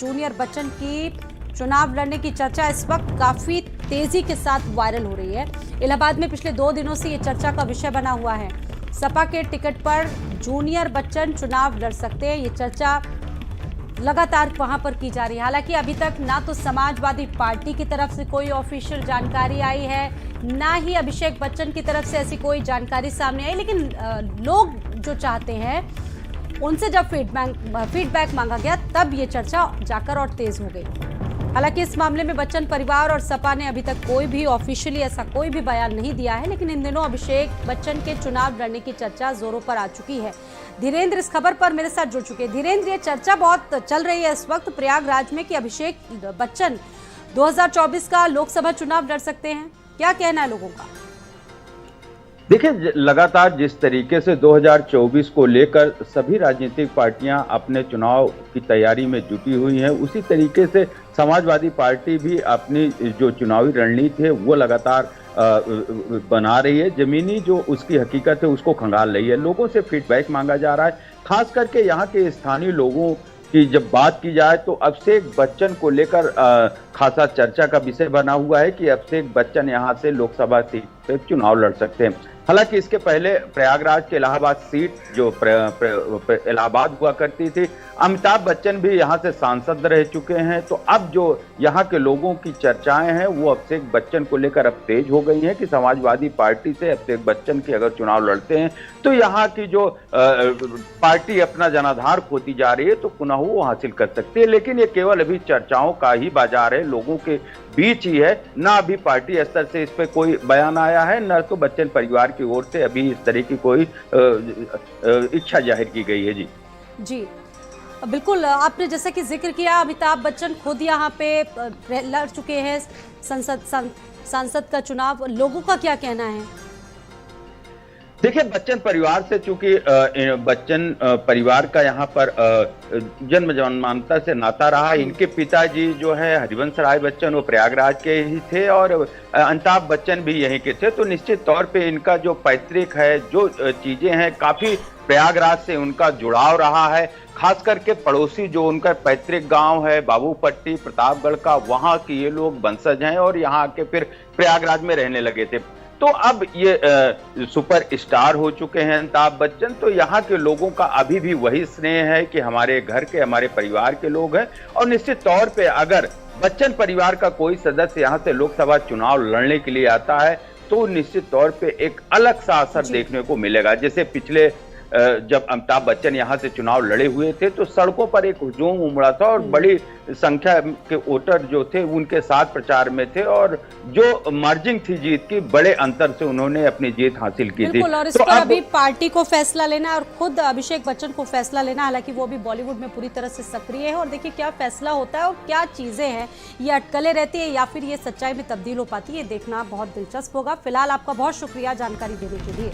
Junior Bachchan की चुनाव लड़ने की चर्चा इस वक्त काफी तेजी के साथ वायरल हो रही है। इलाहाबाद में पिछले 2 दिनों से ये चर्चा का विषय बना हुआ है। सपा के टिकट पर जूनियर बच्चन चुनाव लड़ सकते हैं, ये चर्चा लगातार वहां पर की जा रही है। हालांकि अभी तक ना तो समाजवादी पार्टी की तरफ से कोई ऑफिशियल जानकारी आई है, ना ही अभिषेक बच्चन की तरफ से ऐसी कोई जानकारी सामने आई, लेकिन लोग जो चाहते हैं उनसे जब फीडबैक मांगा गया तब ये चर्चा जाकर और तेज हो गई। हालांकि इस मामले में बच्चन परिवार और सपा ने अभी तक कोई भी ऑफिशियली ऐसा कोई भी बयान नहीं दिया है, लेकिन इन दिनों अभिषेक बच्चन के चुनाव लड़ने की चर्चा जोरों पर आ चुकी है। धीरेन्द्र इस खबर पर मेरे साथ जुड़ चुके हैं। धीरेन्द्र, ये चर्चा बहुत चल रही है इस वक्त प्रयागराज में कि अभिषेक बच्चन 2024 का लोकसभा चुनाव लड़ सकते हैं, क्या कहना है लोगों का? देखिए, लगातार जिस तरीके से 2024 को लेकर सभी राजनीतिक पार्टियां अपने चुनाव की तैयारी में जुटी हुई हैं, उसी तरीके से समाजवादी पार्टी भी अपनी जो चुनावी रणनीति है वो लगातार बना रही है। जमीनी जो उसकी हकीकत है उसको खंगाल रही है। लोगों से फीडबैक मांगा जा रहा है, खास करके यहाँ के स्थानीय लोगों की जब बात की जाए तो अभिषेक बच्चन को लेकर खासा चर्चा का विषय बना हुआ है कि अभिषेक बच्चन यहाँ से लोकसभा सीट पे चुनाव लड़ सकते हैं। हालांकि इसके पहले प्रयागराज के इलाहाबाद सीट जो इलाहाबाद हुआ करती थी, अमिताभ बच्चन भी यहाँ से सांसद रह चुके हैं। तो अब जो यहाँ के लोगों की चर्चाएं हैं वो अभिषेक बच्चन को लेकर अब तेज हो गई हैं कि समाजवादी पार्टी से अभिषेक बच्चन की अगर चुनाव लड़ते हैं तो यहाँ की जो पार्टी अपना जनाधार खोती जा रही है तो पुनः वो हासिल कर सकती है। लेकिन ये केवल अभी चर्चाओं का ही बाजार है, लोगों के बीच ही है, ना अभी पार्टी स्तर से इस पे कोई बयान आया है, न तो बच्चन परिवार की ओर से अभी इस तरह की कोई इच्छा जाहिर की गई है। जी बिल्कुल, आपने जैसे कि जिक्र किया अमिताभ बच्चन खुद यहाँ पे लड़ चुके हैं सांसद का चुनाव, लोगों का क्या कहना है? देखिए, बच्चन परिवार से चूंकि बच्चन परिवार का यहाँ पर जन्म जन्मांतर से नाता रहा। इनके पिताजी जो है हरिवंश राय बच्चन वो प्रयागराज के ही थे और अमिताभ बच्चन भी यहीं के थे। तो निश्चित तौर पे इनका जो पैतृक है, जो चीजें हैं, काफी प्रयागराज से उनका जुड़ाव रहा है। खास करके पड़ोसी जो उनका पैतृक गांव है बाबूपट्टी प्रतापगढ़ का, वहां के ये लोग वंशज हैं और यहाँ आके फिर प्रयागराज में रहने लगे थे। तो अब ये सुपर स्टार हो चुके हैं अमिताभ बच्चन, तो यहाँ के लोगों का अभी भी वही स्नेह है कि हमारे घर के, हमारे परिवार के लोग हैं। और निश्चित तौर पे अगर बच्चन परिवार का कोई सदस्य यहाँ से लोकसभा चुनाव लड़ने के लिए आता है तो निश्चित तौर पे एक अलग सा असर देखने को मिलेगा। जैसे पिछले जब अमिताभ बच्चन यहाँ से चुनाव लड़े हुए थे तो सड़कों पर एक हुजूम उमड़ा था और बड़ी संख्या के वोटर जो थे उनके साथ प्रचार में थे और जो मार्जिन थी जीत की, बड़े अंतर से उन्होंने अपनी जीत हासिल की थी। और इस पर अभी पार्टी को फैसला लेना और खुद अभिषेक बच्चन को फैसला लेना, हालांकि वो भी बॉलीवुड में पूरी तरह से सक्रिय है। और देखिए क्या फैसला होता है और क्या चीजें हैं, ये अटकलें रहती है या फिर ये सच्चाई में तब्दील हो पाती है, देखना बहुत दिलचस्प होगा। फिलहाल आपका बहुत शुक्रिया जानकारी देने के लिए।